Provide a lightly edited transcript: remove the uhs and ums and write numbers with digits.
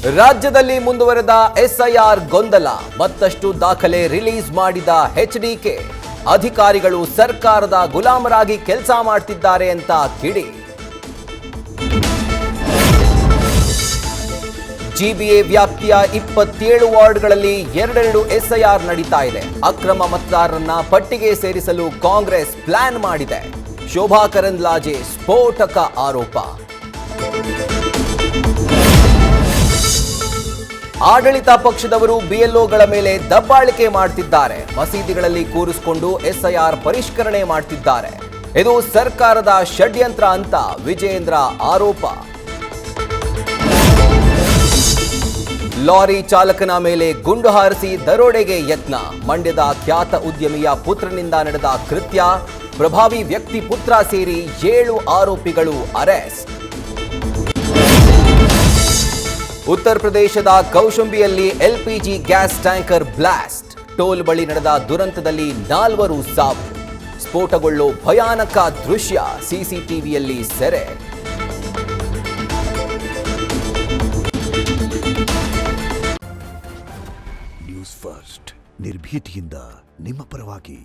ರಾಜ್ಯದಲ್ಲಿ ಮುಂದುವರೆದ ಎಸ್ಐಆರ್ ಗೊಂದಲ, ಮತ್ತಷ್ಟು ದಾಖಲೆ ರಿಲೀಸ್ ಮಾಡಿದ ಎಚ್ಡಿಕೆ. ಅಧಿಕಾರಿಗಳು ಸರ್ಕಾರದ ಗುಲಾಮರಾಗಿ ಕೆಲಸ ಮಾಡ್ತಿದ್ದಾರೆ ಅಂತ ಕಿಡಿ. ಜಿಬಿಎ ವ್ಯಾಪ್ತಿಯ 27 ವಾರ್ಡ್ಗಳಲ್ಲಿ ಎರಡೆರಡು ಎಸ್ಐಆರ್ ನಡೀತಾ ಇದೆ. ಅಕ್ರಮ ಮತದಾರರನ್ನ ಪಟ್ಟಿಗೆ ಸೇರಿಸಲು ಕಾಂಗ್ರೆಸ್ ಪ್ಲಾನ್ ಮಾಡಿದೆ. ಶೋಭಾ ಕರಂದ್ಲಾಜೆ ಸ್ಫೋಟಕ ಆರೋಪ. ಆಡಳಿತ ಪಕ್ಷದವರು ಬಿಎಲ್ಒಗಳ ಮೇಲೆ ದಬ್ಬಾಳಿಕೆ ಮಾಡ್ತಿದ್ದಾರೆ. ಮಸೀದಿಗಳಲ್ಲಿ ಕೂರಿಸಿಕೊಂಡು ಎಸ್ಐಆರ್ ಪರಿಷ್ಕರಣೆ ಮಾಡ್ತಿದ್ದಾರೆ. ಇದು ಸರ್ಕಾರದ ಷಡ್ಯಂತ್ರ ಅಂತ ವಿಜೇಂದ್ರ ಆರೋಪ. ಲಾರಿ ಚಾಲಕನ ಮೇಲೆ ಗುಂಡು ಹಾರಿಸಿ ದರೋಡೆಗೆ ಯತ್ನ. ಮಂಡ್ಯದ ಖ್ಯಾತ ಉದ್ಯಮಿಯ ಪುತ್ರನಿಂದ ನಡೆದ ಕೃತ್ಯ. ಪ್ರಭಾವಿ ವ್ಯಕ್ತಿ ಪುತ್ರ ಸೇರಿ 7 ಆರೋಪಿಗಳು ಅರೆಸ್ಟ್. ಉತ್ತರ ಪ್ರದೇಶದ ಕೌಶಂಬಿಯಲ್ಲಿ LPG gas tanker blast. Toll ಬಳಿ ನಡೆದ ದುರಂತದಲ್ಲಿ 4 ಸಾವು. ಸ್ಫೋಟಗೊಳ್ಳೋ ಭಯಾನಕ ದೃಶ್ಯ ಸಿಸಿಟಿವಿಯಲ್ಲಿ ಸೆರೆ. ನ್ಯೂಸ್ ಫಸ್ಟ್ ನಿರ್ಭೀತಿಯಿಂದ ನಿಮ್ಮ ಪರವಾಗಿ.